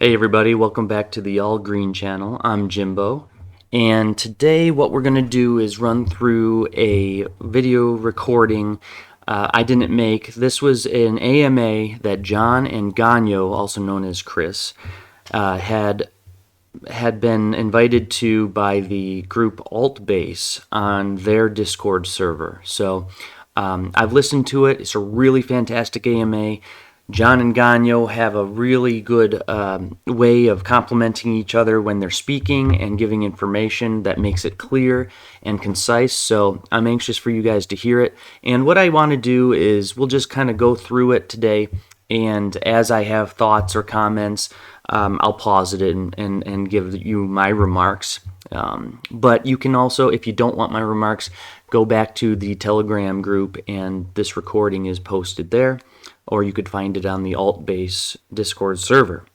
Hey everybody, welcome back to the All Green channel. I'm Jimbo, and today what we're going to do is run through a video recording I didn't make. This was an AMA that John and Gagno, also known as Chris, had been invited to by the group Altbase on their Discord server. So I've listened to it. It's a really fantastic AMA. John and Gagno have a really good way of complimenting each other when they're speaking and giving information that makes it clear and concise. So I'm anxious for you guys to hear it. And what I want to do is we'll just kind of go through it today. And as I have thoughts or comments, I'll pause it and give you my remarks. But you can also, if you don't want my remarks, go back to the Telegram group, and this recording is posted there, or you could find it on the Altbase Discord server.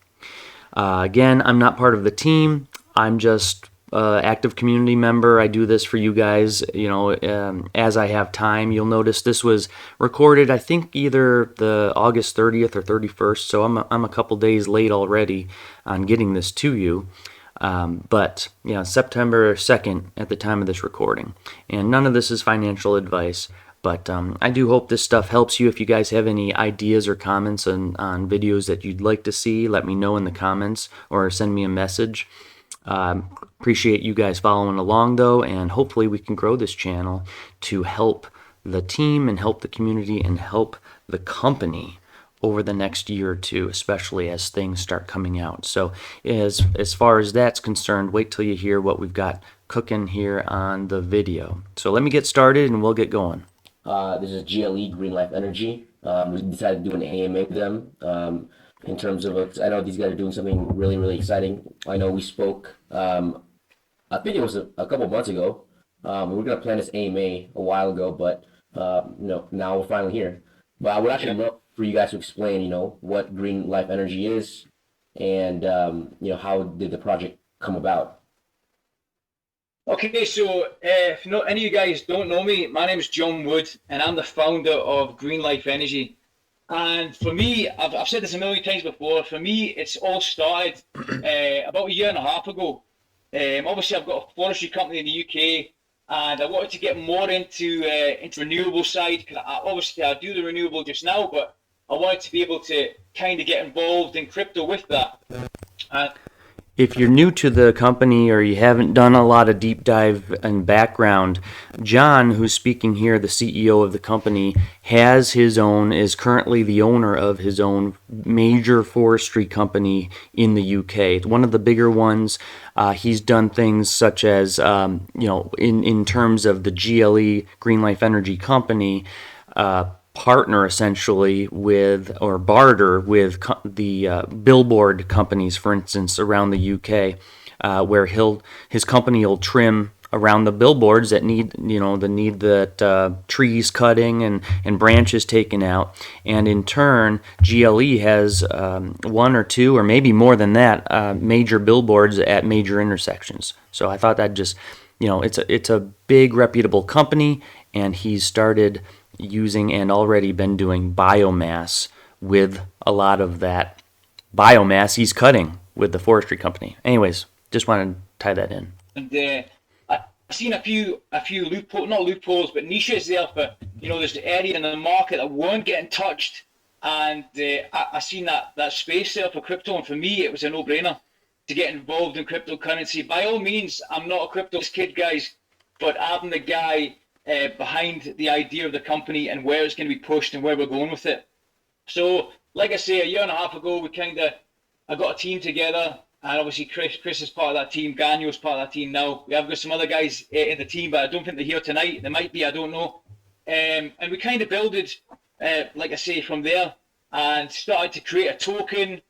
Again, I'm not part of the team. I'm just active community member. I do this for you guys, as I have time. You'll notice this was recorded, I think, either the August 30th or 31st, so I'm a couple days late already on getting this to you. But September 2nd at the time of this recording. And none of this is financial advice, but I do hope this stuff helps you. If you guys have any ideas or comments on videos that you'd like to see, let me know in the comments or send me a message. Appreciate you guys following along though, and hopefully we can grow this channel to help the team and help the community and help the company over the next year or two, especially as things start coming out. So as far as that's concerned, wait till you hear what we've got cooking here on the video. So let me get started and we'll get going. This is GLE Green Life Energy. We decided to do an AMA with them. In terms of, I know these guys are doing something really, really exciting. I know we spoke, I think it was a couple months ago. We were going to plan this AMA a while ago, but now we're finally here. But I would actually love for you guys to explain, what Green Life Energy is, and how did the project come about? Okay, so if not any of you guys don't know me, my name is John Wood, and I'm the founder of Green Life Energy. And for me, I've said this a million times before, for me, it's all started about a year and a half ago. Obviously, I've got a forestry company in the UK, and I wanted to get more into renewable side, because obviously I do the renewable just now, but I wanted to be able to kind of get involved in crypto with that. If you're new to the company or you haven't done a lot of deep dive and background, John, who's speaking here, the CEO of the company, is currently the owner of his own major forestry company in the UK. It's one of the bigger ones. He's done things such as, in terms of the GLE Green Life Energy Company, partner essentially with, or barter with, the billboard companies, for instance, around the UK, where his company will trim around the billboards that need trees cutting and branches taken out, and in turn GLE has one or two or maybe more than that major billboards at major intersections. So I thought that just it's a big reputable company, and he's started using and already been doing biomass with a lot of that biomass he's cutting with the forestry company. Anyways, just wanted to tie that in. And I've seen a few not loopholes, but niches there for, there's the area in the market that weren't getting touched. And I seen that space there for crypto. And for me, it was a no-brainer to get involved in cryptocurrency. By all means, I'm not a crypto kid, guys, but I'm the guy behind the idea of the company and where it's going to be pushed and where we're going with it. So, like I say, a year and a half ago, I got a team together, and obviously Chris is part of that team, Gagno is part of that team now. We have got some other guys in the team, but I don't think they're here tonight. They might be, I don't know. And we kind of builded, like I say, from there, and started to create a token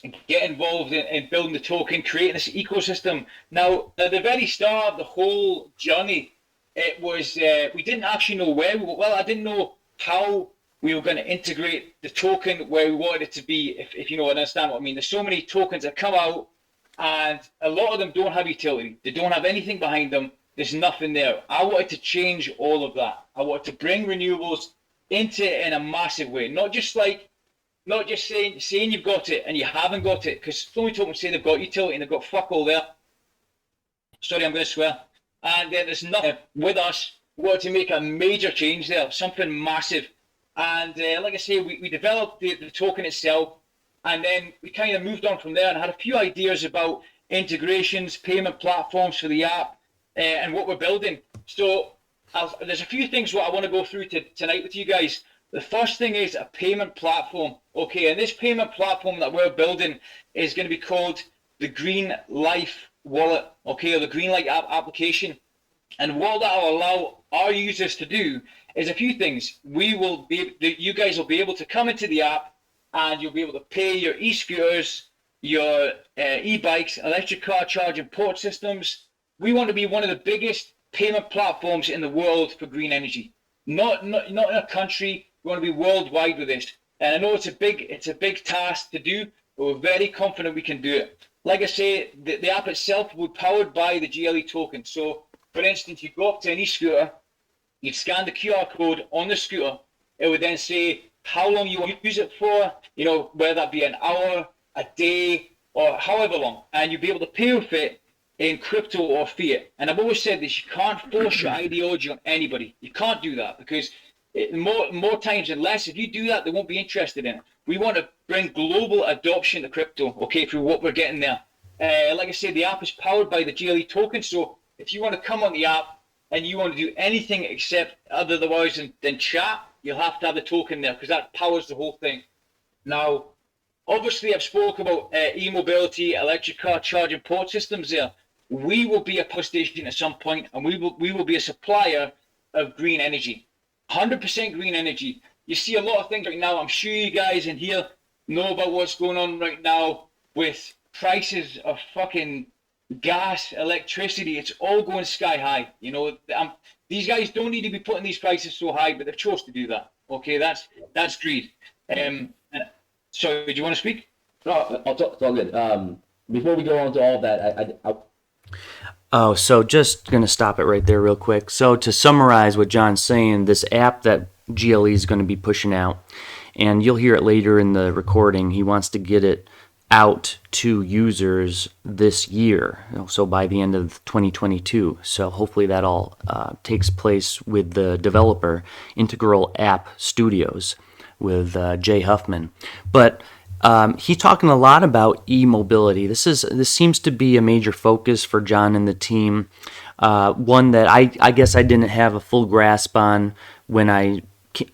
and get involved in building the token, creating this ecosystem. Now, at the very start of the whole journey, it was, we didn't actually know where I didn't know how we were going to integrate the token where we wanted it to be, if you understand what I mean. There's so many tokens that come out, and a lot of them don't have utility. They don't have anything behind them. There's nothing there. I wanted to change all of that. I wanted to bring renewables into it in a massive way, not just like not just saying you've got it and you haven't got it, because so many tokens say they've got utility and they've got fuck all there. Sorry, I'm going to swear. And there's nothing with us. We wanted to make a major change there, something massive. And like I say, we developed the token itself, and then we kind of moved on from there and had a few ideas about integrations, payment platforms for the app, and what we're building. So there's a few things what I want to go through tonight with you guys. The first thing is a payment platform. Okay, and this payment platform that we're building is going to be called the Green Life Wallet, okay, or the Green Light application. And what that will allow our users to do is a few things. You guys will be able to come into the app and you'll be able to pay your e-scooters, your e-bikes, electric car charging port systems. We want to be one of the biggest payment platforms in the world for green energy. Not in a country. We want to be worldwide with this. And I know it's a big task to do, but we're very confident we can do it. Like I say, the app itself will be powered by the GLE token. So, for instance, you go up to an e-scooter, you'd scan the QR code on the scooter. It would then say how long you want to use it for, whether that be an hour, a day, or however long. And you'd be able to pay with it in crypto or fiat. And I've always said this, you can't force your ideology on anybody. You can't do that, because more times than less, if you do that, they won't be interested in it. We want to bring global adoption to crypto, okay, through what we're getting there. Like I said, the app is powered by the GLE token, so if you want to come on the app and you want to do anything except otherwise than chat, you'll have to have the token there, because that powers the whole thing. Now, obviously, I've spoke about e-mobility, electric car charging port systems there. We will be a power station at some point, and we will be a supplier of green energy. 100% green energy. You see a lot of things right now. I'm sure you guys in here know about what's going on right now with prices of fucking gas, electricity. It's all going sky high. These guys don't need to be putting these prices so high, but they've chose to do that. Okay, that's greed. So, do you want to speak? No, it's all good. Before we go on to all of that, Oh, so just going to stop it right there real quick. So to summarize what John's saying, this app that GLE is going to be pushing out, and you'll hear it later in the recording, he wants to get it out to users this year, so by the end of 2022. So hopefully that all takes place with the developer, Integral App Studios, with Jay Huffman. But he's talking a lot about e-mobility. This seems to be a major focus for John and the team. One that I guess I didn't have a full grasp on when I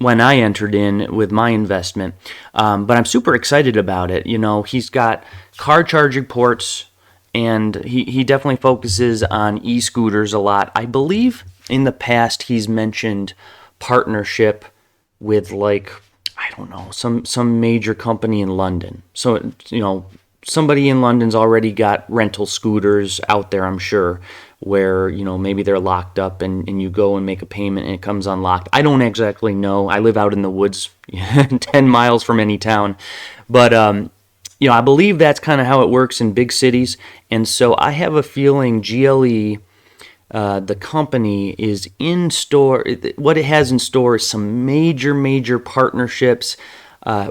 entered in with my investment. But I'm super excited about it. He's got car charging ports, and he definitely focuses on e-scooters a lot. I believe in the past he's mentioned partnership with I don't know, some major company in London. So, somebody in London's already got rental scooters out there, I'm sure, where, maybe they're locked up and you go and make a payment and it comes unlocked. I don't exactly know. I live out in the woods 10 miles from any town. But, I believe that's kind of how it works in big cities. And so I have a feeling GLE, the company, is in store. What it has in store is some major partnerships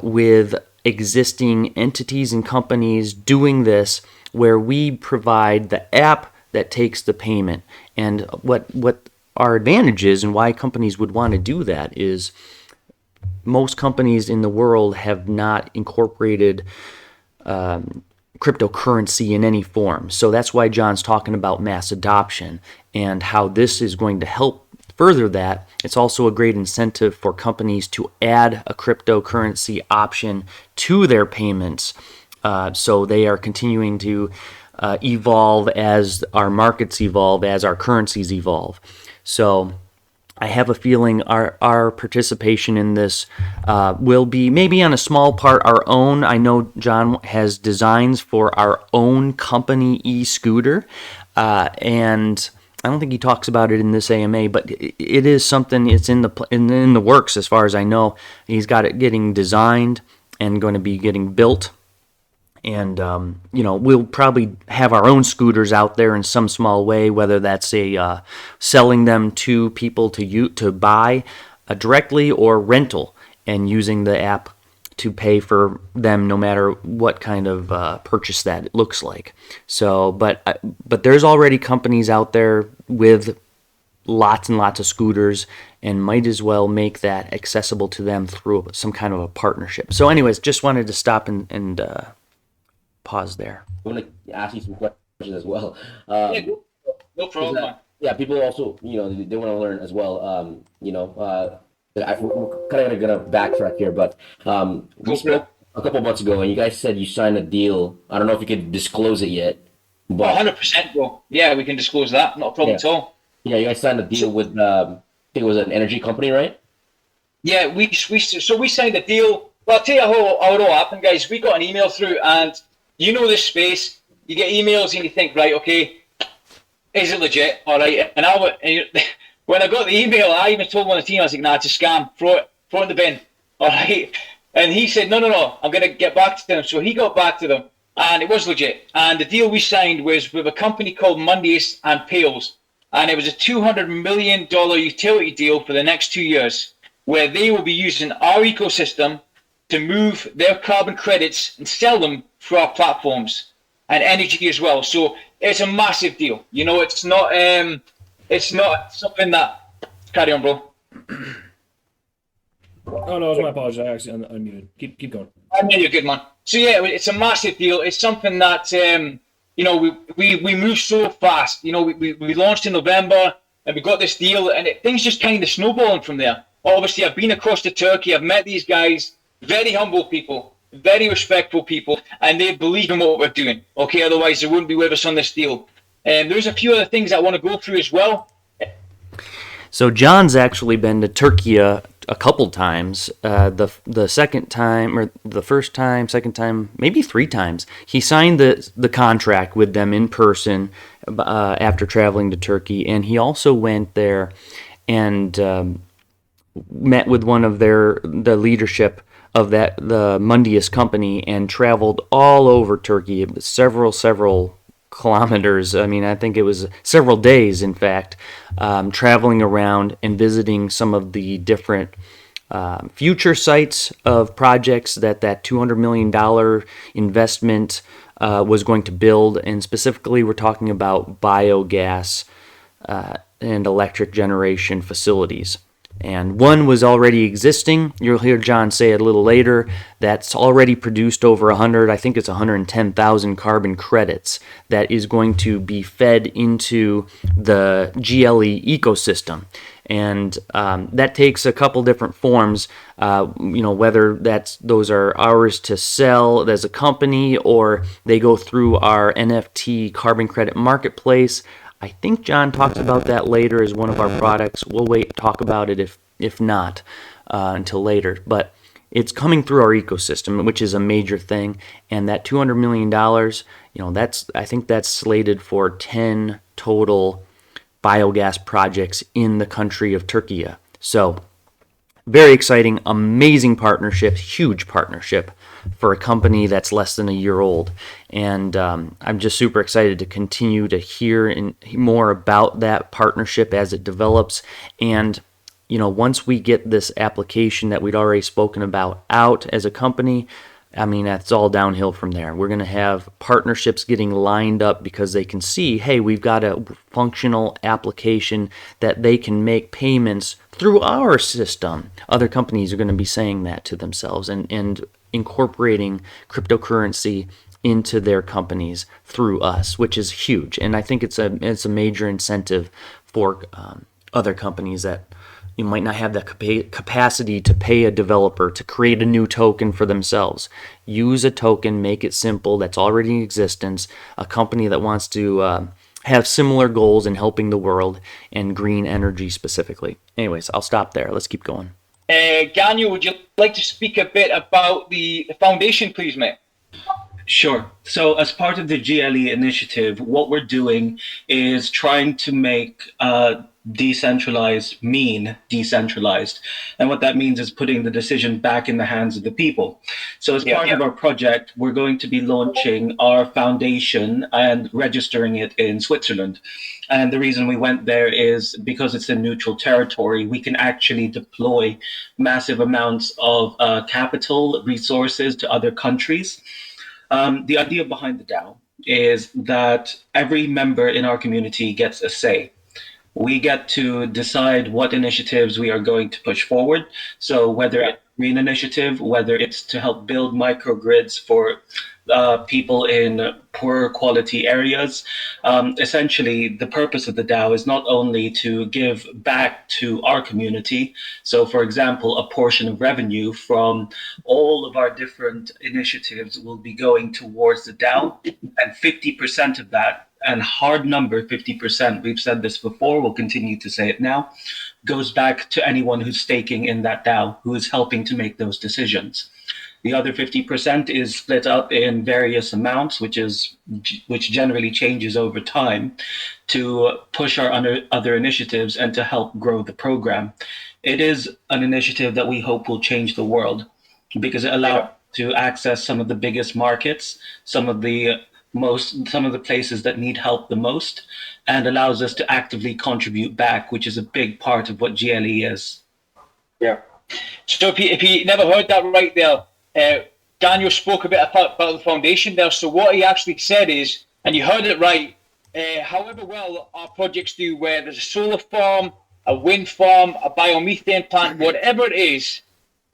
with existing entities and companies doing this, where we provide the app that takes the payment. And what our advantage is, and why companies would want to do that, is most companies in the world have not incorporated cryptocurrency in any form. So that's why John's talking about mass adoption and how this is going to help further that. It's also a great incentive for companies to add a cryptocurrency option to their payments. So they are continuing to evolve as our markets evolve, as our currencies evolve. So I have a feeling our participation in this will be maybe on a small part our own. I know John has designs for our own company e-scooter, and I don't think he talks about it in this AMA, but it is something. It's in the works as far as I know. He's got it getting designed and going to be getting built. And, we'll probably have our own scooters out there in some small way, whether that's selling them to people to buy directly, or rental and using the app to pay for them no matter what kind of purchase that it looks like. So, but there's already companies out there with lots and lots of scooters, and might as well make that accessible to them through some kind of a partnership. So anyways, just wanted to stop and pause there. I want to ask you some questions as well. Yeah, no problem, man. Yeah, people also, they want to learn as well. We're kind of gonna backtrack here, but we spoke a couple months ago, and you guys said you signed a deal. I don't know if you could disclose it yet, but 100%, bro. Yeah, we can disclose that. Not a problem at all. Yeah, you guys signed a deal with I think it was an energy company, right? Yeah, we signed a deal. Well, I'll tell you how it all happened, guys. We got an email through, and you know this space. You get emails and you think, right, okay, is it legit? All right. And when I got the email, I even told one of the team, I was like, nah, it's a scam. Throw it in the bin. All right. And he said, no, I'm going to get back to them. So he got back to them, and it was legit. And the deal we signed was with a company called Mondays and Pails. And it was a $200 million utility deal for the next 2 years, where they will be using our ecosystem to move their carbon credits and sell them through our platforms, and energy as well. So it's a massive deal. It's not something that. Carry on, bro. Oh no, it was my apologies. I actually unmuted. Keep going. I know you're good, man. So yeah, it's a massive deal. It's something that we move so fast. We launched in November, and we got this deal, and things just kind of snowballing from there. Obviously, I've been across to Turkey. I've met these guys, very humble people, very respectful people, and they believe in what we're doing. Okay, otherwise they wouldn't be with us on this deal. And there's a few other things I want to go through as well. So John's actually been to Turkey a couple times. The second time, or the first time, second time, maybe 3 times. He signed the contract with them in person after traveling to Turkey, and he also went there and met with one of the leadership of the Mundius company, and traveled all over Turkey. It was several kilometers. I mean, I think it was several days, in fact, traveling around and visiting some of the different future sites of projects that $200 million investment was going to build. And specifically, we're talking about biogas and electric generation facilities. And one was already existing. You'll hear John say it a little later. That's already produced over 110,000 carbon credits that is going to be fed into the GLE ecosystem. And that takes a couple different forms, whether those are ours to sell as a company, or they go through our NFT carbon credit marketplace. I think John talks about that later as one of our products. We'll wait and talk about it if not until later. But it's coming through our ecosystem, which is a major thing. And that $200 million, I think that's slated for 10 total biogas projects in the country of Turkey. So very exciting, amazing partnership, huge partnership for a company that's less than a year old. And I'm just super excited to continue to hear more about that partnership as it develops. And, once we get this application that we'd already spoken about out as a company, I mean, that's all downhill from there. We're going to have partnerships getting lined up because they can see, hey, we've got a functional application that they can make payments through our system. Other companies are going to be saying that to themselves and incorporating cryptocurrency into their companies through us, which is huge. And I think it's a major incentive for other companies that you might not have the capacity to pay a developer to create a new token for themselves. Use a token, make it simple, that's already in existence, a company that wants to have similar goals in helping the world and green energy specifically. Anyways, I'll stop there. Let's keep going. Daniel, would you like to speak a bit about the foundation, please, mate? Sure. So as part of the GLE initiative, what we're doing is trying to make decentralized mean decentralized. And what that means is putting the decision back in the hands of the people. So as part of our project, we're going to be launching our foundation and registering it in Switzerland. And the reason we went there is because it's in neutral territory, we can actually deploy massive amounts of capital resources to other countries. The idea behind the DAO is that every member in our community gets a say. We get to decide what initiatives we are going to push forward. So whether it's a green initiative, whether it's to help build microgrids for people in poorer quality areas. Essentially, the purpose of the DAO is not only to give back to our community. So, for example, a portion of revenue from all of our different initiatives will be going towards the DAO, and 50% of that, and hard number 50%, we've said this before, we'll continue to say it now, goes back to anyone who's staking in that DAO, who is helping to make those decisions. The other 50% is split up in various amounts, which generally changes over time, to push our other initiatives and to help grow the program. It is an initiative that we hope will change the world because it allows to access some of the biggest markets, some of the places that need help the most, and allows us to actively contribute back, which is a big part of what GLE is. Yeah. So if you never heard that right there, Daniel spoke a bit about the foundation there. So what he actually said is, and you heard it right, however well our projects do, where there's a solar farm, a wind farm, a biomethane plant, whatever it is,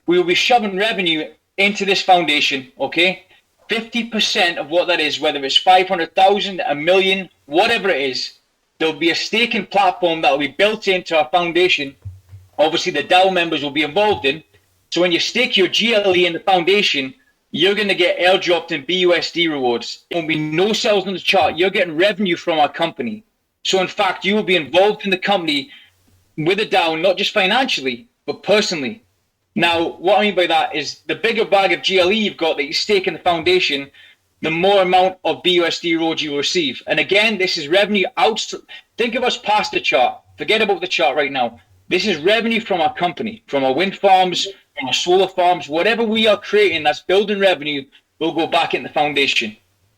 we will be shoving revenue into this foundation, okay? 50% of what that is, whether it's 500,000, a million, whatever it is, there'll be a staking platform that will be built into our foundation. Obviously, the DAO members will be involved in. So when you stake your GLE in the foundation, you're going to get airdropped in BUSD rewards. There will be no sales on the chart. You're getting revenue from our company. So in fact, you will be involved in the company with a DAO, not just financially, but personally. Now, what I mean by that is the bigger bag of GLE you've got that you stake in the foundation, the more amount of BUSD rewards you will receive. And again, this is revenue out. Think of us past the chart. Forget about the chart right now. This is revenue from our company, from our wind farms, from our solar farms, whatever we are creating that's building revenue will go back in the foundation.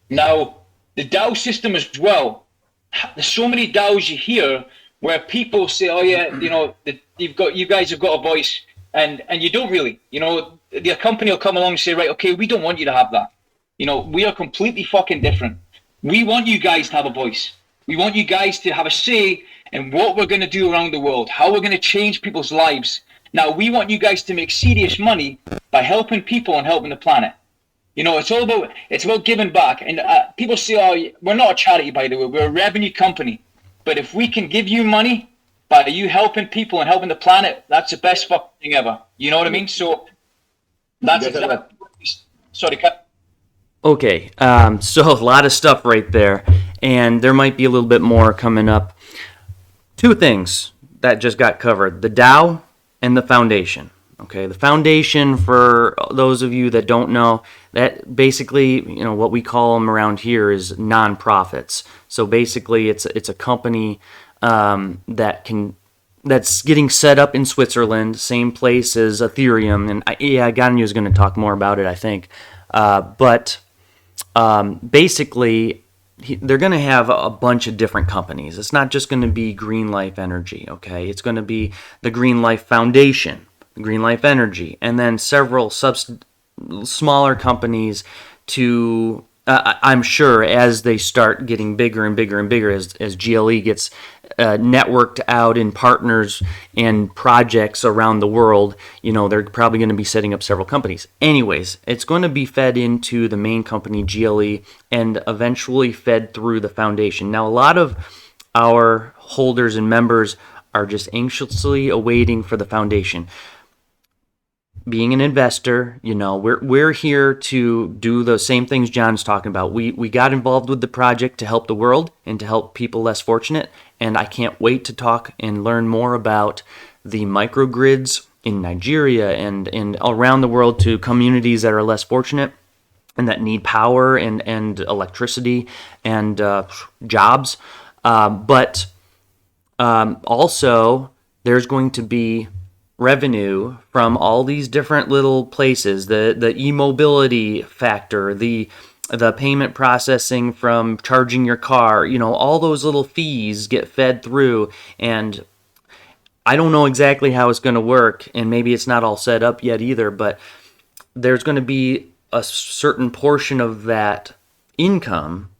Now, the DAO system as well. There's so many DAOs you hear where people say, oh yeah, you guys have got a voice, and you don't really. The company will come along and say, right, okay, we don't want you to have that. We are completely fucking different. We want you guys to have a voice. We want you guys to have a say in what we're going to do around the world, how we're going to change people's lives. Now, we want you guys to make serious money by helping people and helping the planet. It's about giving back. And people say, oh, we're not a charity, by the way. We're a revenue company. But if we can give you money by you helping people and helping the planet, that's the best fucking thing ever. You know what I mean? So that's exactly. Sorry, Kat. Okay, so a lot of stuff right there, and there might be a little bit more coming up. Two things that just got covered: the DAO and the foundation. Okay, the foundation, for those of you that don't know, that basically, what we call them around here is nonprofits. So basically, it's a company that's getting set up in Switzerland, same place as Ethereum, and Ganyu is going to talk more about it, I think. But basically, they're going to have a bunch of different companies. It's not just going to be Green Life Energy, okay? It's going to be the Green Life Foundation, Green Life Energy, and then several smaller companies to, I'm sure, as they start getting bigger and bigger and bigger, as GLE gets networked out in partners and projects around the world, they're probably going to be setting up several companies. Anyways, it's going to be fed into the main company, GLE, and eventually fed through the foundation. Now, a lot of our holders and members are just anxiously awaiting for the foundation. Being an investor, we're here to do the same things John's talking about. We got involved with the project to help the world and to help people less fortunate, and I can't wait to talk and learn more about the microgrids in Nigeria and around the world to communities that are less fortunate and that need power and electricity and jobs. But Also, there's going to be revenue from all these different little places, the e-mobility factor, the payment processing from charging your car, all those little fees get fed through. And I don't know exactly how it's going to work, and maybe it's not all set up yet either, but there's going to be a certain portion of that income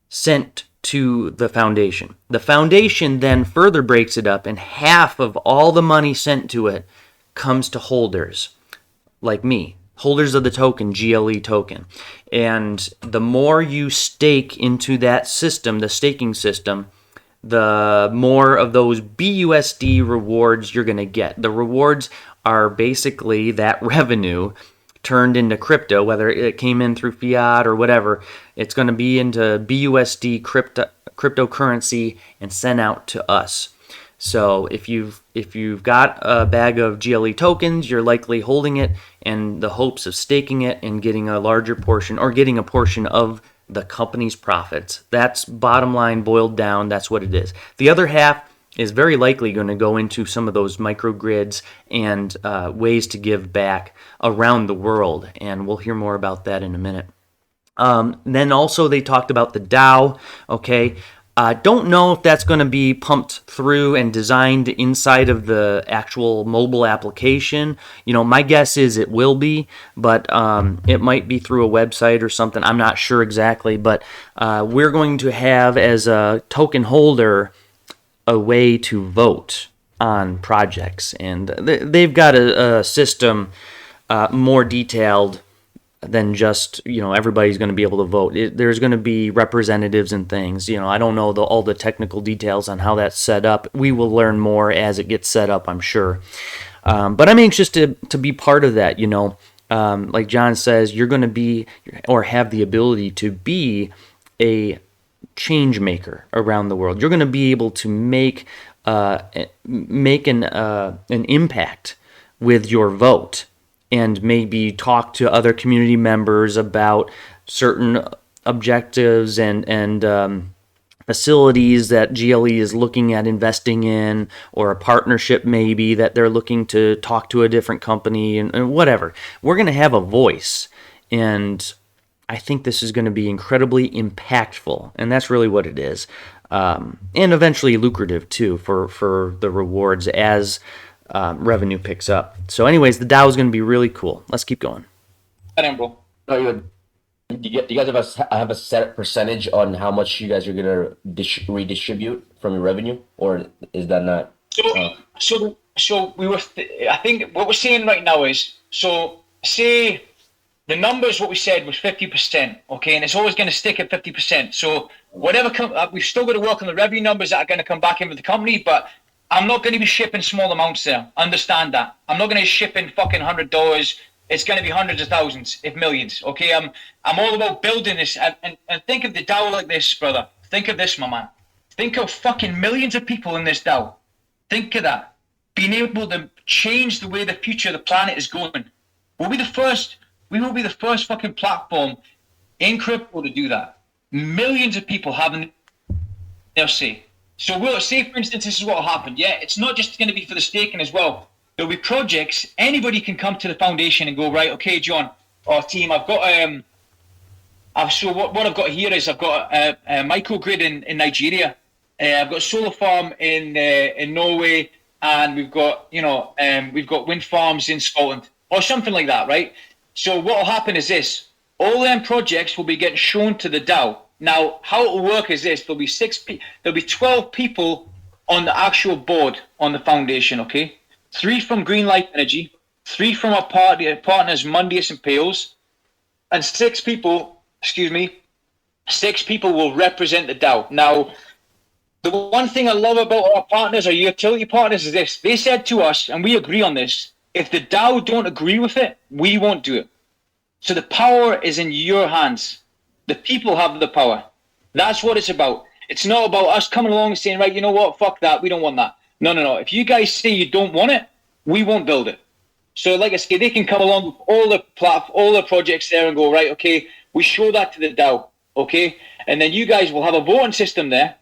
sent to the foundation. The foundation then further breaks it up, and half of all the money sent to it comes to holders like me, holders of the token, GLE token. And the more you stake into that system, the staking system, the more of those BUSD rewards you're going to get. The rewards are basically that revenue turned into crypto, whether it came in through fiat or whatever. It's going to be into BUSD cryptocurrency and sent out to us. So if you've got a bag of GLE tokens, you're likely holding it in the hopes of staking it and getting a larger portion, or getting a portion of the company's profits. That's bottom line boiled down. That's what it is. The other half is very likely going to go into some of those microgrids and ways to give back around the world. And we'll hear more about that in a minute. Then also they talked about the DAO. Okay. Don't know if that's going to be pumped through and designed inside of the actual mobile application. My guess is it will be, but it might be through a website or something. I'm not sure exactly, but we're going to have, as a token holder, a way to vote on projects. And they've got a system more detailed than just, everybody's going to be able to vote. There's going to be representatives and things. I don't know all the technical details on how that's set up. We will learn more as it gets set up, I'm sure. But I'm anxious to be part of that. Like John says, you're going to be, or have the ability to be, a change maker around the world. You're going to be able to make an impact with your vote, and maybe talk to other community members about certain objectives and facilities that GLE is looking at investing in, or a partnership maybe that they're looking to talk to a different company and whatever. We're going to have a voice, and I think this is going to be incredibly impactful, and that's really what it is. And eventually lucrative too for the rewards as revenue picks up. So anyways, the DAO is going to be really cool. Let's keep going. Bro. Do you guys have a set percentage on how much you guys are going to redistribute from your revenue, or is that not? So we were. I think what we're saying right now is, so say the numbers, what we said was 50%, okay, and it's always going to stick at 50%. So whatever we've still got to work on the revenue numbers that are going to come back in with the company, but I'm not going to be shipping small amounts there. Understand that. I'm not going to ship in fucking $100. It's going to be hundreds of thousands, if millions. Okay, I'm all about building this, and think of the DAO like this, brother. Think of this, my man. Think of fucking millions of people in this DAO. Think of that. Being able to change the way the future of the planet is going. We will be the first fucking platform in crypto to do that. Millions of people having their say. So we'll say, for instance, this is what will happen. Yeah, it's not just going to be for the staking as well. There'll be projects. Anybody can come to the foundation and go, right, okay, John, or team, I've got so what I've got here is I've got a microgrid in Nigeria. I've got a solar farm in Norway, and we've got wind farms in Scotland, or something like that, right? So what will happen is this: all them projects will be getting shown to the DAO. Now, how it will work is this: there'll be 12 people on the actual board on the foundation, okay? 3 from Green Life Energy, 3 from our partners Mondius and Pales, and 6 people will represent the DAO. Now, the one thing I love about our partners, our utility partners, is this: they said to us, and we agree on this, if the DAO don't agree with it, we won't do it. So the power is in your hands. The people have the power. That's what it's about. It's not about us coming along and saying, right, you know what, fuck that, we don't want that. No. If you guys say you don't want it, we won't build it. So like I say, they can come along with all the projects there and go, right, okay, we show that to the DAO, okay? And then you guys will have a voting system there,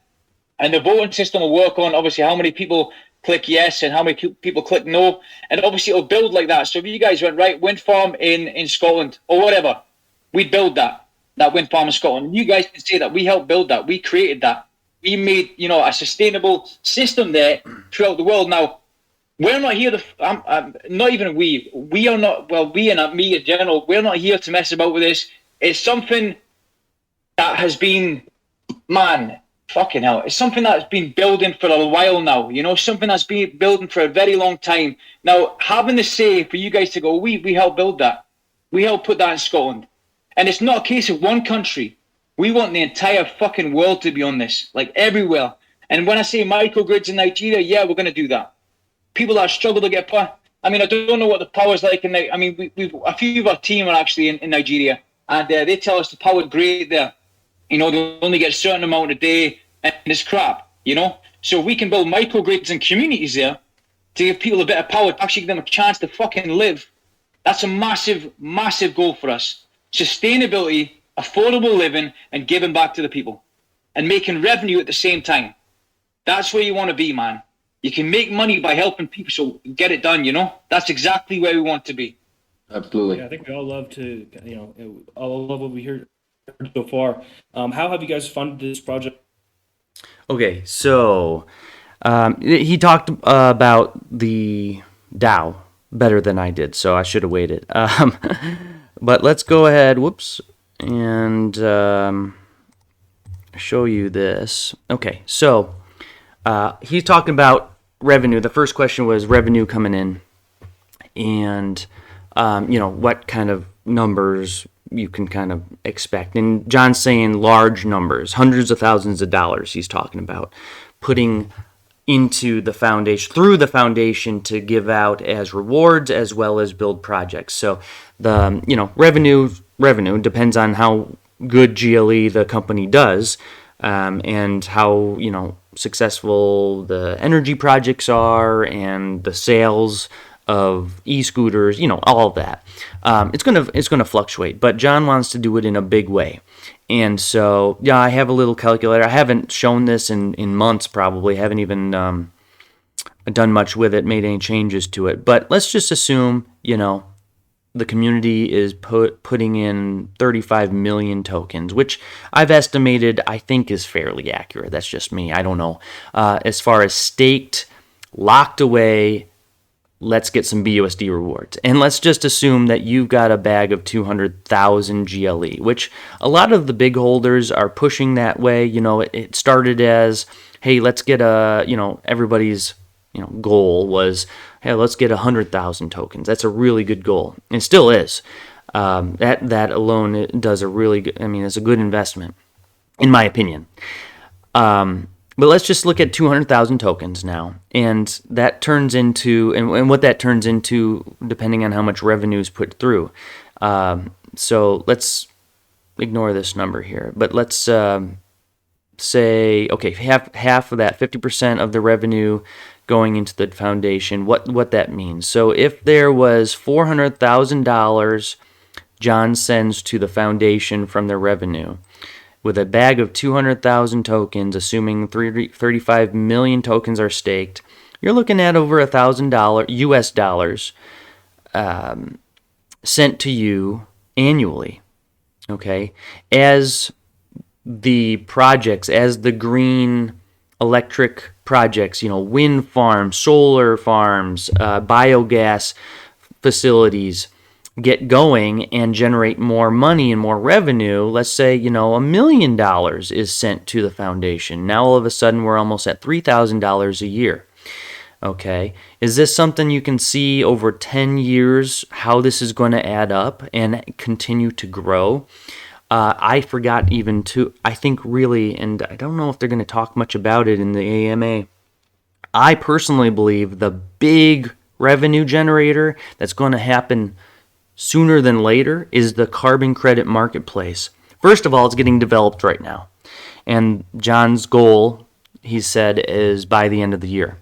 And the voting system will work on obviously how many people click yes and how many people click no. And obviously it'll build like that. So if you guys went, right, wind farm in Scotland or whatever, we'd build that wind farm in Scotland. And you guys can say that we helped build that. We created that. We made, a sustainable system there throughout the world. Now, we're not here to, not even we are not, well, we and me in general, we're not here to mess about with this. It's something that has been, man, fucking hell. It's something that's been building for a while now, something that's been building for a very long time. Now, having the say for you guys to go, we helped build that. We helped put that in Scotland. And it's not a case of one country. We want the entire fucking world to be on this, like everywhere. And when I say microgrids in Nigeria, yeah, we're going to do that. People that struggle to get power. I mean, I don't know what the power's like. We've a few of our team are actually in Nigeria, and they tell us the power's great there. They only get a certain amount a day, and it's crap, So we can build microgrids and communities there to give people a bit of power, to actually give them a chance to fucking live. That's a massive, massive goal for us. Sustainability, affordable living, and giving back to the people. And making revenue at the same time. That's where you want to be, man. You can make money by helping people, so get it done, That's exactly where we want to be. Absolutely. Yeah, I think we all love to, all love what we heard so far. How have you guys funded this project? Okay, so he talked about the DAO better than I did, so I should have waited. But let's go ahead, and show you this. Okay, so he's talking about revenue. The first question was revenue coming in, and what kind of numbers you can kind of expect. And John's saying large numbers, hundreds of thousands of dollars he's talking about, putting into the foundation, through the foundation, to give out as rewards as well as build projects. So the revenue depends on how good GLE the company does, and how successful the energy projects are and the sales of e-scooters, all of that. It's gonna fluctuate, but John wants to do it in a big way. And so, yeah, I have a little calculator. I haven't shown this in months, probably. Haven't even done much with it, made any changes to it. But let's just assume, the community is putting in 35 million tokens, which I've estimated, I think, is fairly accurate. That's just me. I don't know. As far as staked, locked away, let's get some BUSD rewards. And let's just assume that you've got a bag of 200,000 GLE, which a lot of the big holders are pushing that way. It started as, hey, let's get everybody's goal was, hey, let's get 100,000 tokens. That's a really good goal. It still is. That alone does a really good, it's a good investment, in my opinion. But let's just look at 200,000 tokens now, and that turns into, and what that turns into, depending on how much revenue is put through. So let's ignore this number here, but let's say, okay, half of that, 50% of the revenue going into the foundation, what that means. So if there was $400,000 John sends to the foundation from their revenue, with a bag of 200,000 tokens, assuming 35 million tokens are staked, you're looking at over $1,000 US dollars sent to you annually. Okay, as the projects, as the green electric projects, wind farms, solar farms, biogas facilities get going and generate more money and more revenue, let's say, $1 million is sent to the foundation. Now all of a sudden we're almost at $3,000 a year. Okay, is this something you can see over 10 years, how this is going to add up and continue to grow? I forgot even to, I think really, and I don't know if they're going to talk much about it in the AMA, I personally believe the big revenue generator that's going to happen sooner than later is the carbon credit marketplace. First of all, it's getting developed right now. And John's goal, he said, is by the end of the year.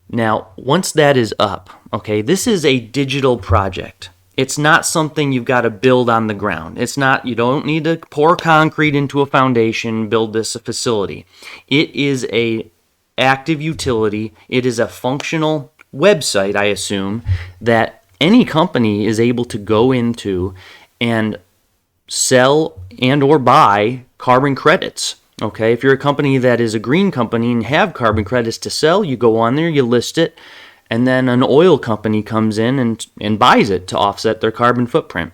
Now, once that is up, okay, this is a digital project. It's not something you've got to build on the ground. It's not, you don't need to pour concrete into a foundation, build this facility. It is a active utility. It is a functional website, I assume, that any company is able to go into and sell and or buy carbon credits. Okay, if you're a company that is a green company and have carbon credits to sell, you go on there, you list it, and then an oil company comes in and buys it to offset their carbon footprint.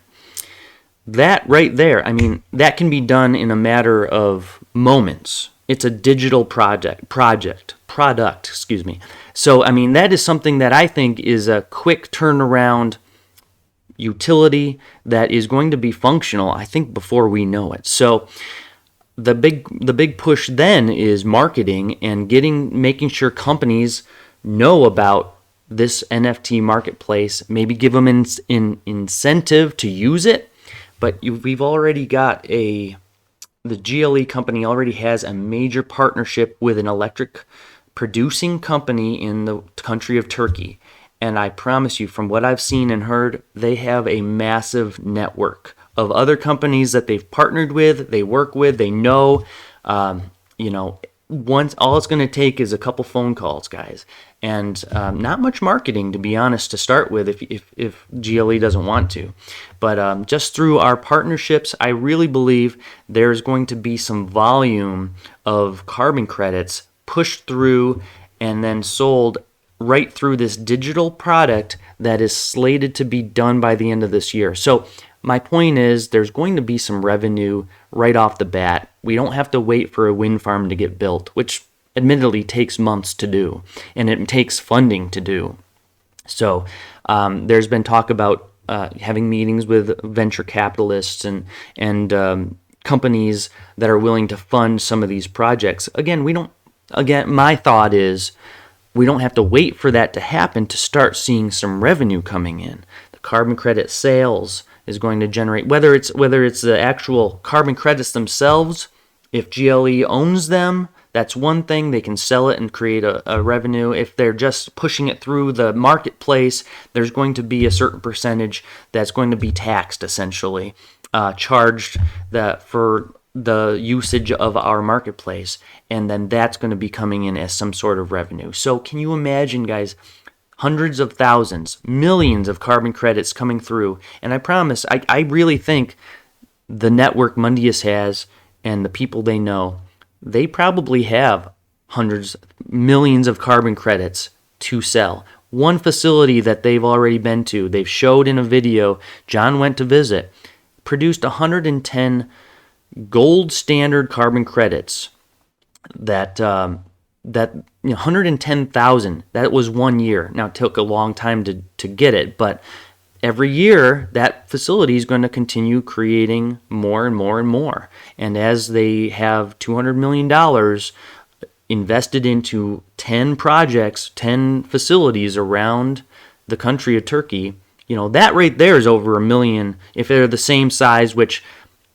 That right there, I mean, that can be done in a matter of moments. It's a digital product, excuse me. So, I mean, that is something that I think is a quick turnaround utility that is going to be functional, I think, before we know it. So, the big push then is marketing and making sure companies know about this NFT marketplace, maybe give them an incentive to use it. But we've already got the GLE company already has a major partnership with an electric producing company in the country of Turkey. And I promise you, from what I've seen and heard, they have a massive network of other companies that they've partnered with, they work with, they know. Once all it's going to take is a couple phone calls, guys, and not much marketing, to be honest, to start with, if GLE doesn't want to. But just through our partnerships, I really believe there's going to be some volume of carbon credits pushed through and then sold right through this digital product that is slated to be done by the end of this year. So my point is, there's going to be some revenue right off the bat. We don't have to wait for a wind farm to get built, which admittedly takes months to do, and it takes funding to do. So there's been talk about having meetings with venture capitalists and companies that are willing to fund some of these projects. Again, my thought is, we don't have to wait for that to happen to start seeing some revenue coming in. The carbon credit sales is going to generate, whether it's the actual carbon credits themselves. If GLE owns them, that's one thing. They can sell it and create a revenue. If they're just pushing it through the marketplace, there's going to be a certain percentage that's going to be taxed, essentially, charged for the usage of our marketplace, and then that's going to be coming in as some sort of revenue. So can you imagine, guys, hundreds of thousands, millions of carbon credits coming through? And I promise, I really think the network Mundius has and the people they know, they probably have hundreds, millions of carbon credits to sell. One facility that they've already been to, they've showed in a video, John went to visit, produced 110 gold standard carbon credits that 110,000. That was 1 year. Now, it took a long time to get it, but every year that facility is going to continue creating more and more and more. And as they have $200 million invested into 10 projects, 10 facilities around the country of Turkey, that right there is over $1 million. If they're the same size, which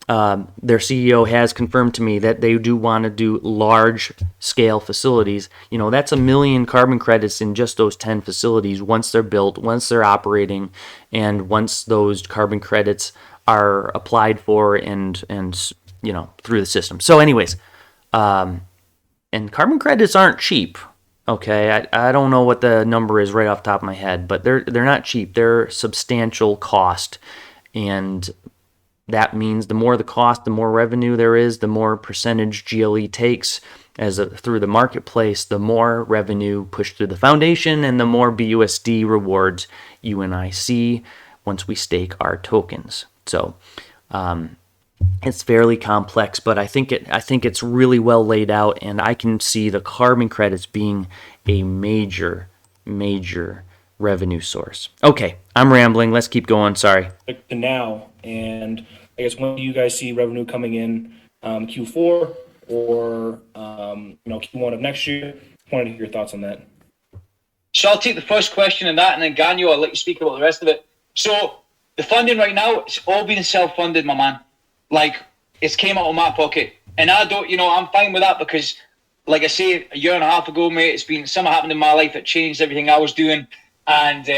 their CEO has confirmed to me that they do want to do large scale facilities, that's 1 million carbon credits in just those 10 facilities once they're built, once they're operating, and once those carbon credits are applied for and through the system. So anyways, and carbon credits aren't cheap. Okay, I don't know what the number is right off the top of my head, but they're not cheap. They're substantial cost, and that means the more the cost, the more revenue there is, the more percentage GLE takes through the marketplace, the more revenue pushed through the foundation, and the more BUSD rewards you and I see once we stake our tokens. So it's fairly complex, but I think it's really well laid out, and I can see the carbon credits being a major revenue source. Okay, I'm rambling. Let's keep going. Sorry. Now, and I guess when do you guys see revenue coming in, Q4 or Q1 of next year? Wanted to hear your thoughts on that. So I'll take the first question on that, and then Ganyo, I'll let you speak about the rest of it. So the funding right now, it's all being self-funded, my man. Like, it's came out of my pocket, and I don't, I'm fine with that because, like I say, a year and a half ago, mate, something happened in my life that changed everything I was doing, and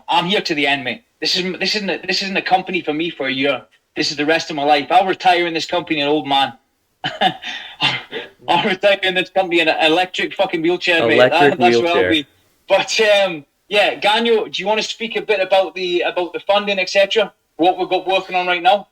I'm here to the end, mate. this isn't a company for me for a year. This is the rest of my life. I'll retire in this company an old man. I'll retire in this company in an electric fucking wheelchair, mate. Electric That's where I'll wheelchair. be. But yeah, Ganyo, do you want to speak a bit about the funding, etc.? What we've got working on right now?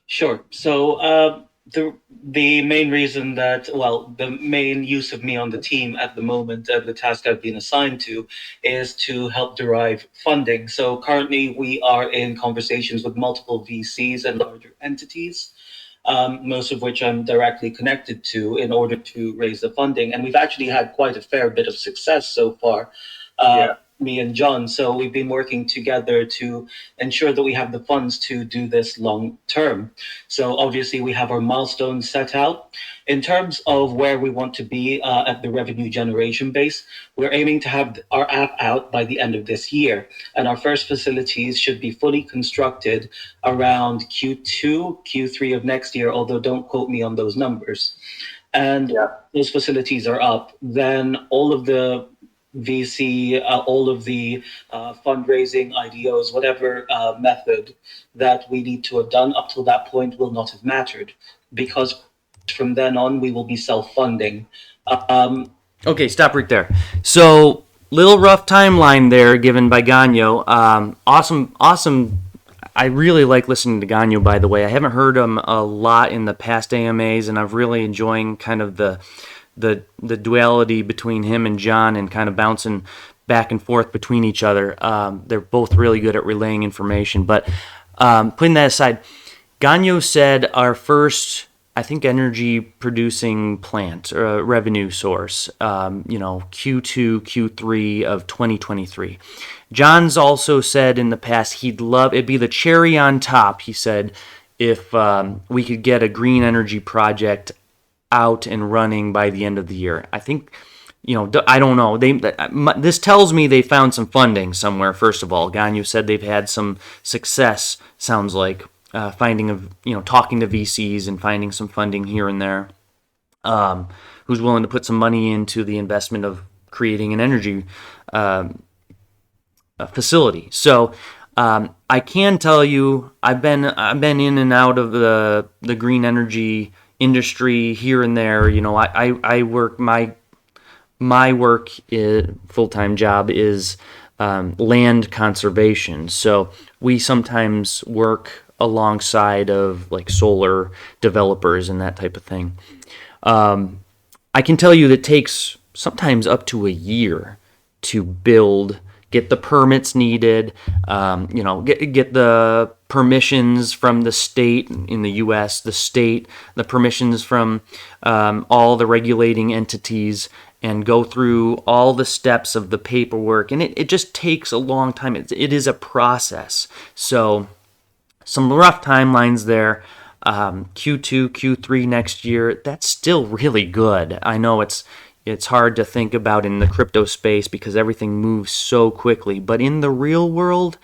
Sure. So the main reason that, well, the main use of me on the team at the moment, the task I've been assigned to, is to help derive funding. So currently we are in conversations with multiple VCs and larger entities, most of which I'm directly connected to in order to raise the funding. And we've actually had quite a fair bit of success so far. Me and John. So we've been working together to ensure that we have the funds to do this long term. So obviously we have our milestones set out. In terms of where we want to be at the revenue generation base, we're aiming to have our app out by the end of this year. And our first facilities should be fully constructed around Q2, Q3 of next year, although don't quote me on those numbers. And those facilities are up, then all of the VC, all of the fundraising, IDOs, whatever method that we need to have done up till that point will not have mattered, because from then on we will be self-funding. Okay, stop right there. So, little rough timeline there given by Ganyo. Awesome. I really like listening to Ganyo, by the way. I haven't heard him a lot in the past AMAs, and I've really enjoying kind of the duality between him and John and kind of bouncing back and forth between each other. They're both really good at relaying information. But putting that aside, Ganyo said our first, I think, energy producing plant or revenue source, Q2, Q3 of 2023. John's also said in the past it'd be the cherry on top, he said, if we could get a green energy project out and running by the end of the year. I think, I don't know. This tells me they found some funding somewhere. First of all, Ganyo said they've had some success. Sounds like talking to VCs and finding some funding here and there. Who's willing to put some money into the investment of creating an energy facility? So I can tell you, I've been in and out of the green energy industry here and there. I work, my work, full-time job is land conservation. So we sometimes work alongside of like solar developers and that type of thing. I can tell you that it takes sometimes up to a year to build, get the permits needed, get the permissions from the state in the U.S., the permissions from all the regulating entities, and go through all the steps of the paperwork. And it just takes a long time. It is a process. So some rough timelines there. Q2, Q3 next year, that's still really good. I know it's hard to think about in the crypto space because everything moves so quickly. But in the real world,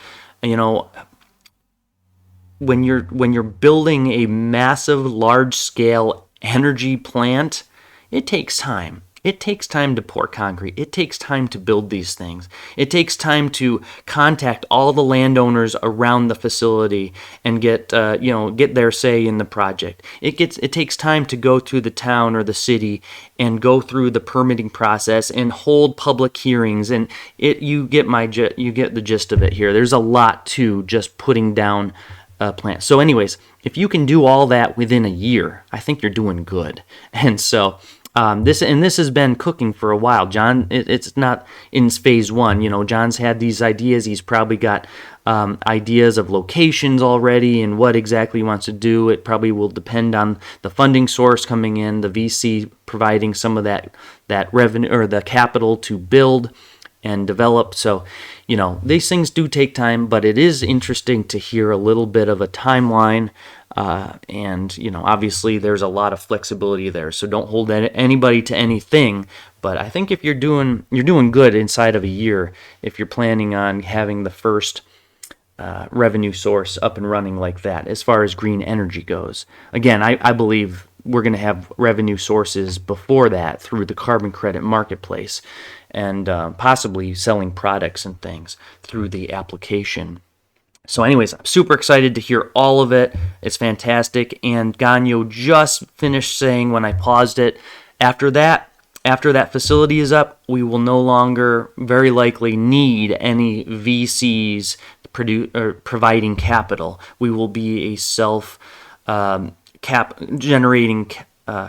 when you're building a massive, large-scale energy plant, it takes time. It takes time to pour concrete. It takes time to build these things. It takes time to contact all the landowners around the facility and get their say in the project. It takes time to go through the town or the city and go through the permitting process and hold public hearings. And you get the gist of it here. There's a lot to just putting down a plant. So, anyways, if you can do all that within a year, I think you're doing good. And so. This has been cooking for a while. John, it's not in phase one. John's had these ideas. He's probably got ideas of locations already and what exactly he wants to do. It probably will depend on the funding source coming in, the VC providing some of that revenue or the capital to build and develop. So, these things do take time, but it is interesting to hear a little bit of a timeline. And obviously there's a lot of flexibility there, so don't hold anybody to anything. But I think if you're doing good inside of a year, if you're planning on having the first revenue source up and running like that, as far as green energy goes. Again, I believe we're going to have revenue sources before that through the carbon credit marketplace, and possibly selling products and things through the application. So anyways, I'm super excited to hear all of it. It's fantastic. And Ganyo just finished saying when I paused it, after that facility is up, we will no longer very likely need any VCs providing capital. We will be a self generating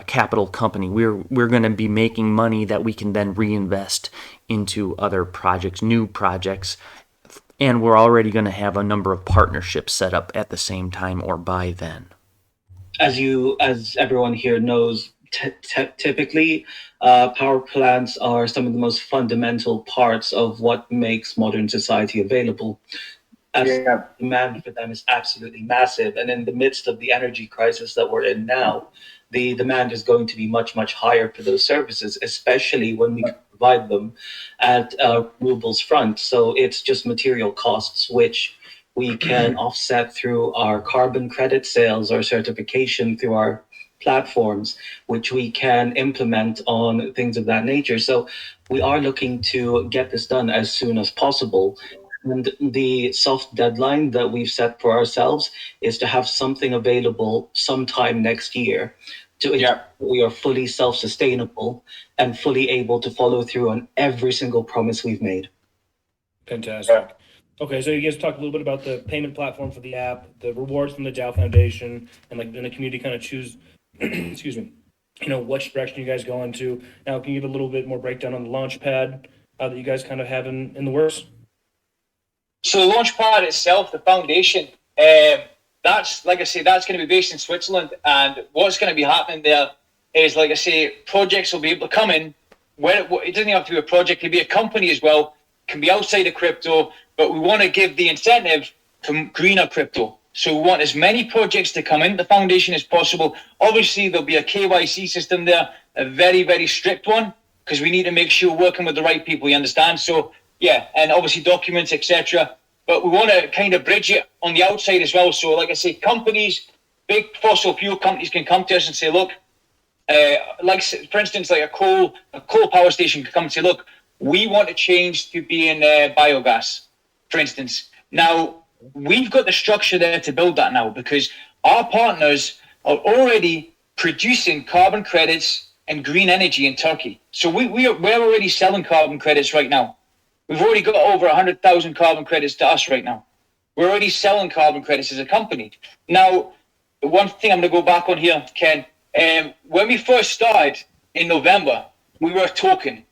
capital company. We're going to be making money that we can then reinvest into other projects, new projects, and we're already going to have a number of partnerships set up at the same time or by then. As everyone here knows, typically, power plants are some of the most fundamental parts of what makes modern society available. Demand for them is absolutely massive, and in the midst of the energy crisis that we're in now, the demand is going to be much, much higher for those services, especially when we provide them at renewables front. So it's just material costs, which we can offset through our carbon credit sales or certification through our platforms, which we can implement on things of that nature. So we are looking to get this done as soon as possible. And the soft deadline that we've set for ourselves is to have something available sometime next year to ensure we are fully self-sustainable and fully able to follow through on every single promise we've made. Fantastic. Okay, so you guys talked a little bit about the payment platform for the app, the rewards from the Dow Foundation, and like then the community kind of choose, excuse me, which direction you guys go into. Now, can you give a little bit more breakdown on the launch pad that you guys kind of have in the works? So the launch pad itself, the foundation, that's, like I say, that's going to be based in Switzerland. And what's going to be happening there is, like I say, projects will be able to come in. It doesn't have to be a project, it can be a company as well, can be outside of crypto, but we want to give the incentive to greener crypto. So we want as many projects to come into the foundation as possible. Obviously, there'll be a KYC system there, a very, very strict one, because we need to make sure we're working with the right people, you understand? So, yeah, and obviously documents, etc. But we want to kind of bridge it on the outside as well. So, like I say, companies, big fossil fuel companies can come to us and say, look, for instance, like a coal power station can come and say, look, we want to change to being biogas, for instance. Now, we've got the structure there to build that now because our partners are already producing carbon credits and green energy in Turkey. So we're already selling carbon credits right now. We've already got over 100,000 carbon credits to us right now. We're already selling carbon credits as a company. Now, one thing I'm going to go back on here, Ken, when we first started in November, we were a token.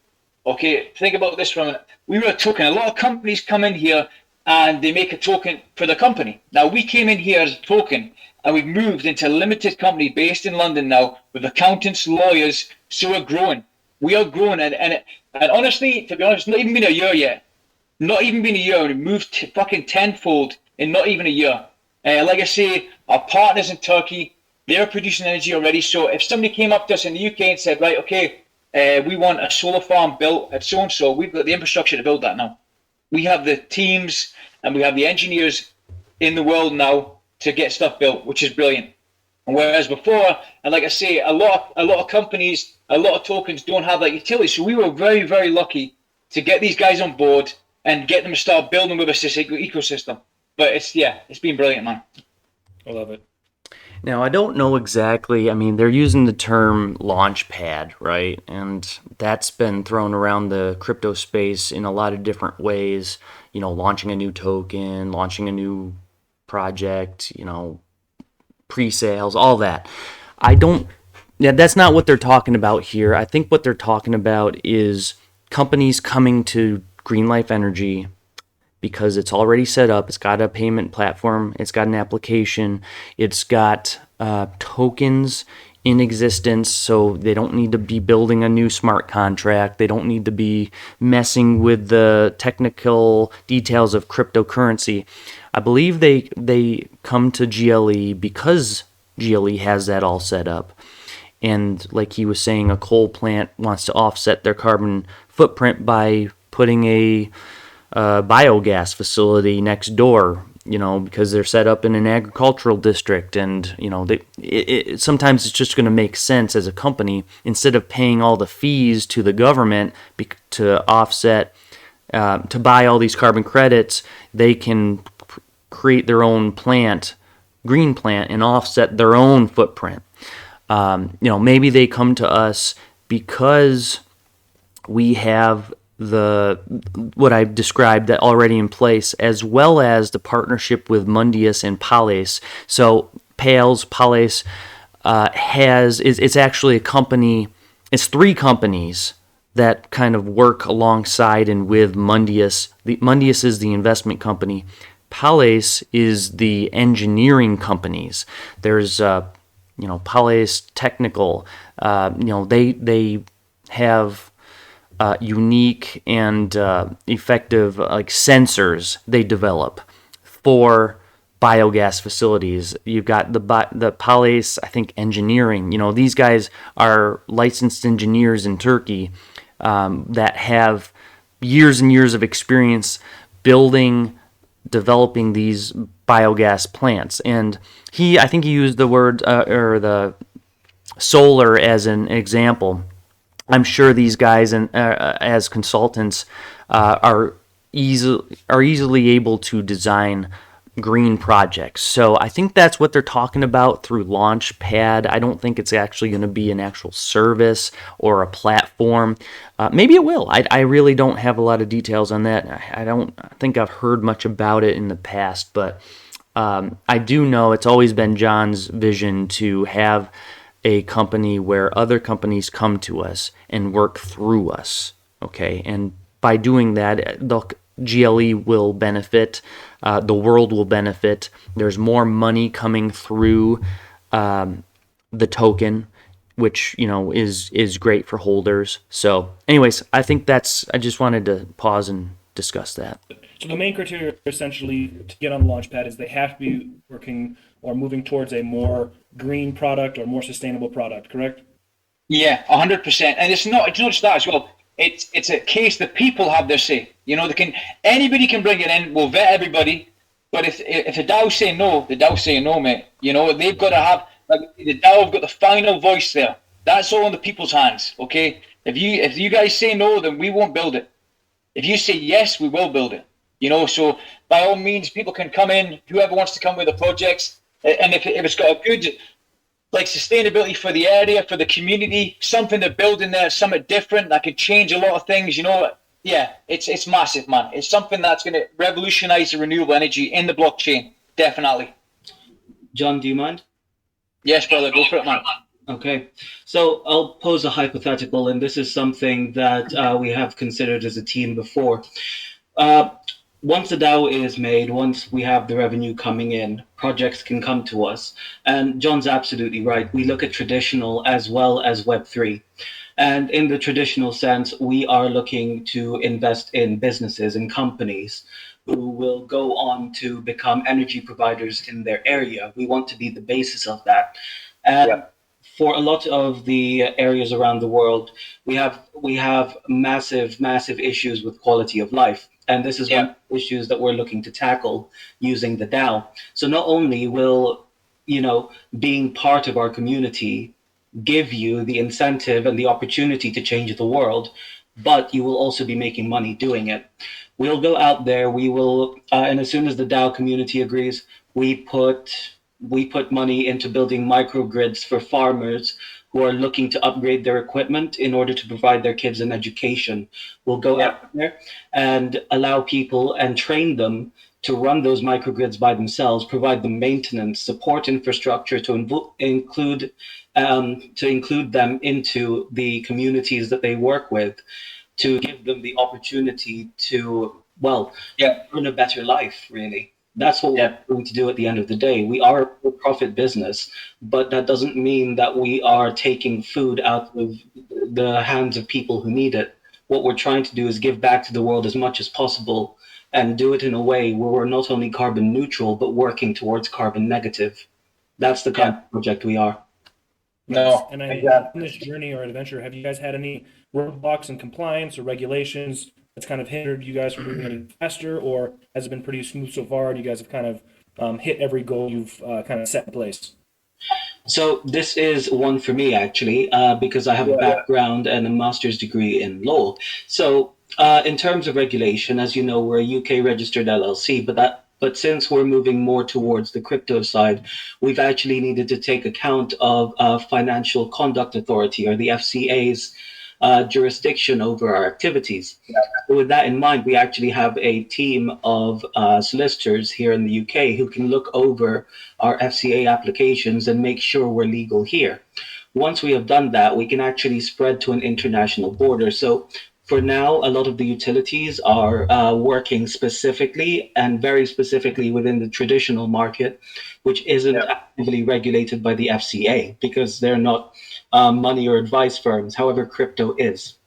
Okay, think about this for a minute. We were a token. A lot of companies come in here and they make a token for the company. Now, we came in here as a token and we've moved into a limited company based in London now with accountants, lawyers, so we're growing. We are growing, and honestly, to be honest, not even been a year yet. Not even been a year, and we moved fucking tenfold in not even a year. Like I say, our partners in Turkey, they're producing energy already. So if somebody came up to us in the UK and said, right, okay, we want a solar farm built at so-and-so, we've got the infrastructure to build that now. We have the teams and we have the engineers in the world now to get stuff built, which is brilliant. And whereas before, and like I say, a lot of companies, a lot of tokens don't have that utility. So we were very, very lucky to get these guys on board and get them to start building with us this ecosystem. But it's been brilliant, man. I love it. Now, I don't know exactly, I mean, they're using the term launch pad, right? And that's been thrown around the crypto space in a lot of different ways, launching a new token, launching a new project, pre-sales, all that. That's not what they're talking about here. I think what they're talking about is companies coming to Green Life Energy because it's already set up. It's got a payment platform. It's got an application. It's got tokens in existence, so they don't need to be building a new smart contract. They don't need to be messing with the technical details of cryptocurrency. I believe they come to GLE because GLE has that all set up. And like he was saying, a coal plant wants to offset their carbon footprint by putting a biogas facility next door, because they're set up in an agricultural district, and sometimes it's just going to make sense as a company, instead of paying all the fees to the government to offset, to buy all these carbon credits, they can create their own green plant, and offset their own footprint. Maybe they come to us because we have what I've described that already in place, as well as the partnership with Mundius and Pales. So Pales it's actually a company. It's 3 companies that kind of work alongside and with Mundius. Mundius is the investment company. Pales is the engineering companies. There's Pales Technical. They have unique and effective sensors they develop for biogas facilities. You've got the Pales, I think, engineering. These guys are licensed engineers in Turkey that have years and years of experience developing these biogas plants. And I think he used the word or the solar as an example. I'm sure these guys as consultants are easily able to design green projects. So I think that's what they're talking about through Launchpad. I don't think it's actually going to be an actual service or a platform. Maybe it will. I really don't have a lot of details on that. I don't think I've heard much about it in the past, but I do know it's always been John's vision to have a company where other companies come to us and work through us. Okay, and by doing that, the GLE will benefit, the world will benefit. There's more money coming through the token, which is great for holders. So, anyways, I just wanted to pause and discuss that. So the main criteria essentially to get on the Launchpad is they have to be working or moving towards a more green product or more sustainable product, correct? Yeah, 100%. And it's not just that as well. It's a case that people have their say. Anybody can bring it in. We'll vet everybody. But if the DAO's say no, the DAO's saying no, mate. They've got to have the DAO have got the final voice there. That's all in the people's hands. Okay. If you guys say no, then we won't build it. If you say yes, we will build it. So by all means, people can come in. Whoever wants to come with the projects, and if it's got a good sustainability for the area, for the community, something they're building there, something different that could change a lot of things. Yeah, it's massive, man. It's something that's going to revolutionize the renewable energy in the blockchain. Definitely. John, do you mind? Yes, brother, go for it, man. Okay, so I'll pose a hypothetical, and this is something that we have considered as a team before. Once the DAO is made, once we have the revenue coming in, projects can come to us. And John's absolutely right. We look at traditional as well as Web3. And in the traditional sense, we are looking to invest in businesses and companies who will go on to become energy providers in their area. We want to be the basis of that. And for a lot of the areas around the world, we have massive issues with quality of life. And this is one of the issues that we're looking to tackle using the DAO. So not only will, being part of our community give you the incentive and the opportunity to change the world, but you will also be making money doing it. We'll go out there, we will, and as soon as the DAO community agrees, we put money into building microgrids for farmers who are looking to upgrade their equipment in order to provide their kids an education. We'll go out there and allow people and train them to run those microgrids by themselves, provide them maintenance, support infrastructure to include them into the communities that they work with, to give them the opportunity to, earn a better life, really. That's what we're going to do at the end of the day. We are a for-profit business, but that doesn't mean that we are taking food out of the hands of people who need it. What we're trying to do is give back to the world as much as possible and do it in a way where we're not only carbon neutral, but working towards carbon negative. That's the kind of project we are. No, and in this journey or adventure, have you guys had any roadblocks in compliance or regulations that's kind of hindered you guys from moving any faster, or has it been pretty smooth so far? And you guys have kind of hit every goal you've kind of set in place? So this is one for me, actually, because I have a background and a master's degree in law. So in terms of regulation, as you know, we're a UK registered LLC, but that But since we're moving more towards the crypto side, we've actually needed to take account of Financial Conduct Authority, or the FCA's jurisdiction over our activities. So with that in mind, we actually have a team of solicitors here in the UK who can look over our FCA applications and make sure we're legal here. Once we have done that, we can actually spread to an international border. So for now, a lot of the utilities are working specifically and very specifically within the traditional market, which isn't actively regulated by the FCA because they're not money or advice firms. However, crypto is.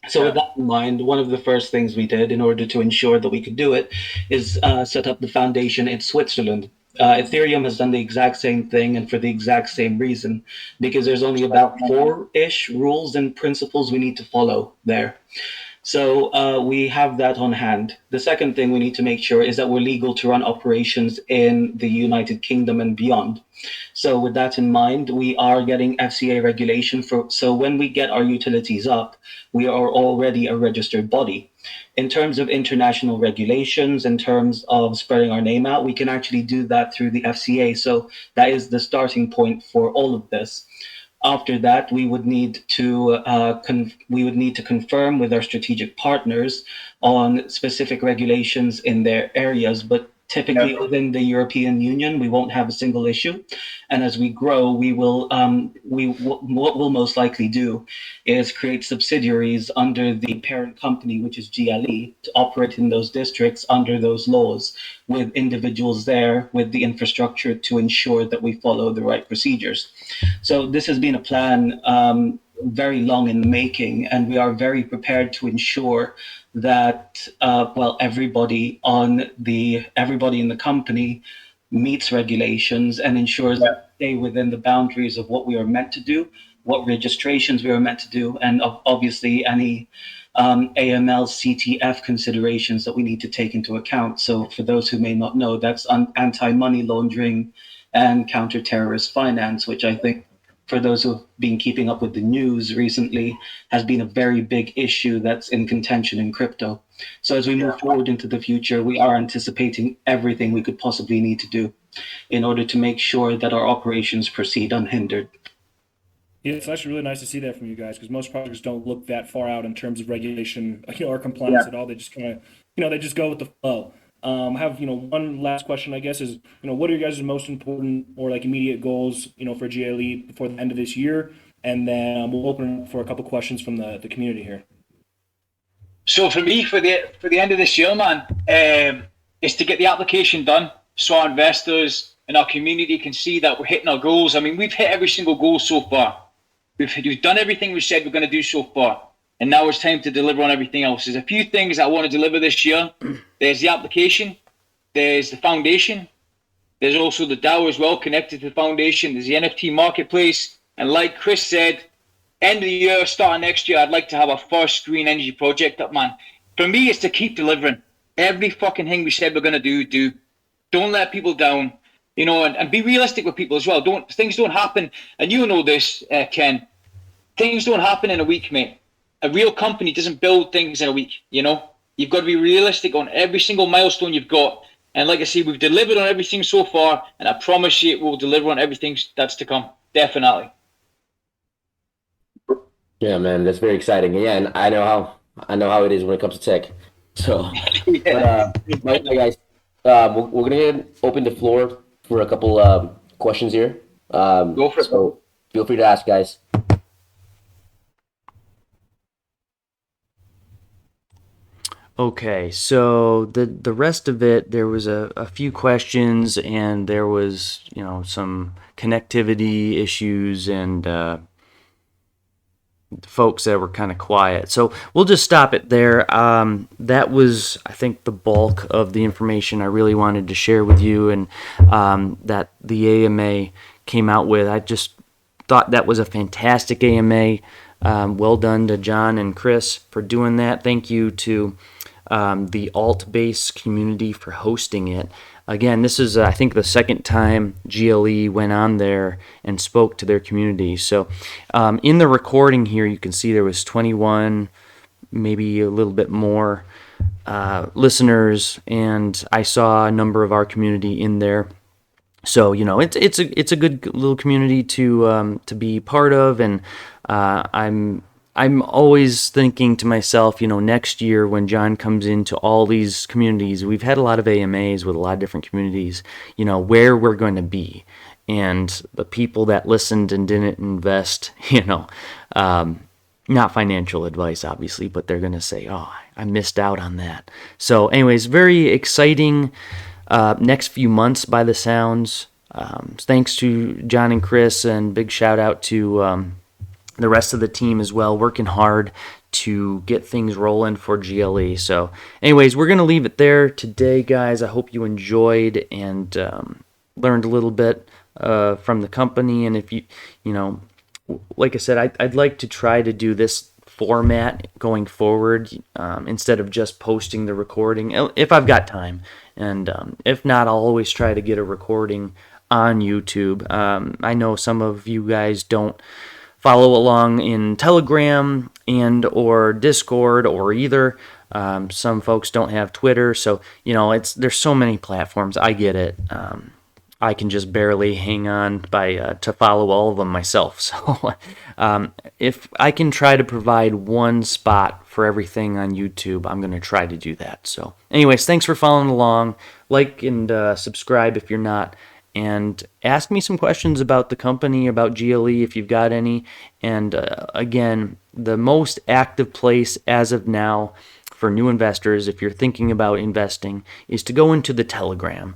So with that in mind, one of the first things we did in order to ensure that we could do it is set up the foundation in Switzerland. Ethereum has done the exact same thing and for the exact same reason, because there's only about four-ish rules and principles we need to follow there. So we have that on hand. The second thing we need to make sure is that we're legal to run operations in the United Kingdom and beyond. So with that in mind, we are getting FCA regulation so when we get our utilities up, we are already a registered body. In terms of international regulations, in terms of spreading our name out, we can actually do that through the FCA. So that is the starting point for all of this. After that, we would need to confirm with our strategic partners on specific regulations in their areas, but typically within the European Union, we won't have a single issue. And as we grow, what we'll most likely do is create subsidiaries under the parent company, which is GLE, to operate in those districts under those laws, with individuals there with the infrastructure to ensure that we follow the right procedures. So this has been a plan very long in the making, and we are very prepared to ensure that everybody in the company meets regulations and ensures that we stay within the boundaries of what we are meant to do, what registrations we are meant to do, and obviously any AML CTF considerations that we need to take into account. So for those who may not know, that's anti-money laundering and counter-terrorist finance, which I think for those who have been keeping up with the news recently, has been a very big issue that's in contention in crypto. So as we move forward into the future, we are anticipating everything we could possibly need to do in order to make sure that our operations proceed unhindered. Yeah, it's actually really nice to see that from you guys, because most projects don't look that far out in terms of regulation, or compliance at all. They just kind of, they just go with the flow. I have, one last question, I guess, is, what are your guys' most important or immediate goals, for GLE before the end of this year? And then we'll open up for a couple questions from the community here. So for me, for the end of this year, man, is to get the application done so our investors and our community can see that we're hitting our goals. I mean, we've hit every single goal so far. We've done everything we said we're going to do so far. And now it's time to deliver on everything else. There's a few things I want to deliver this year. There's the application. There's the foundation. There's also the DAO as well, connected to the foundation. There's the NFT marketplace. And like Chris said, end of the year, start of next year, I'd like to have our first green energy project up, man. For me, it's to keep delivering. Every fucking thing we said we're going to do. Don't let people down, and be realistic with people as well. Things don't happen. And you know this, Ken. Things don't happen in a week, mate. A real company doesn't build things in a week, You've got to be realistic on every single milestone you've got. And like I say, we've delivered on everything so far, and I promise you we'll deliver on everything that's to come. Definitely. Yeah, man, that's very exciting. Yeah, and I know how it is when it comes to tech. So, but, guys, we're gonna open the floor for a couple questions here. Go for it. So feel free to ask, guys. Okay, so the rest of it, there was a few questions, and there was some connectivity issues and folks that were kind of quiet. So we'll just stop it there. That was, I think, the bulk of the information I really wanted to share with you, and that the AMA came out with. I just thought that was a fantastic AMA. Well done to John and Chris for doing that. Thank you to the Altbase community for hosting it. Again, this is, I think, the second time GLE went on there and spoke to their community. So in the recording here, you can see there was 21, maybe a little bit more listeners, and I saw a number of our community in there. So it's a good little community to be part of, and I'm always thinking to myself, next year when John comes into all these communities, we've had a lot of AMAs with a lot of different communities, where we're going to be, and the people that listened and didn't invest, not financial advice, obviously, but they're going to say, oh, I missed out on that. So anyways, very exciting next few months by the sounds. Thanks to John and Chris, and big shout out to the rest of the team as well, working hard to get things rolling for GLE. So anyways, we're going to leave it there today, guys. I hope you enjoyed and learned a little bit from the company. And if like I said, I'd like to try to do this format going forward, instead of just posting the recording, if I've got time. And if not, I'll always try to get a recording on YouTube. I know some of you guys don't follow along in Telegram and or Discord or either. Some folks don't have Twitter, so there's so many platforms. I get it. I can just barely hang on to follow all of them myself. So if I can try to provide one spot for everything on YouTube, I'm going to try to do that. So anyways, thanks for following along. Like and subscribe if you're not. And ask me some questions about the company, about GLE if you've got any. And again, the most active place as of now for new investors, if you're thinking about investing, is to go into the Telegram.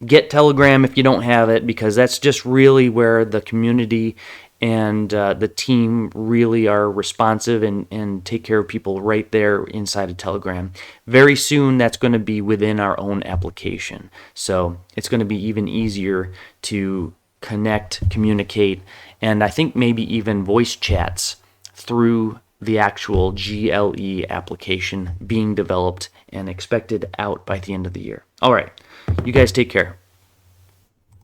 Get Telegram if you don't have it, because that's just really where the community and the team really are responsive and take care of people right there inside of Telegram. Very soon, that's going to be within our own application. So it's going to be even easier to connect, communicate, and I think maybe even voice chats through the actual GLE application being developed and expected out by the end of the year. All right. You guys take care.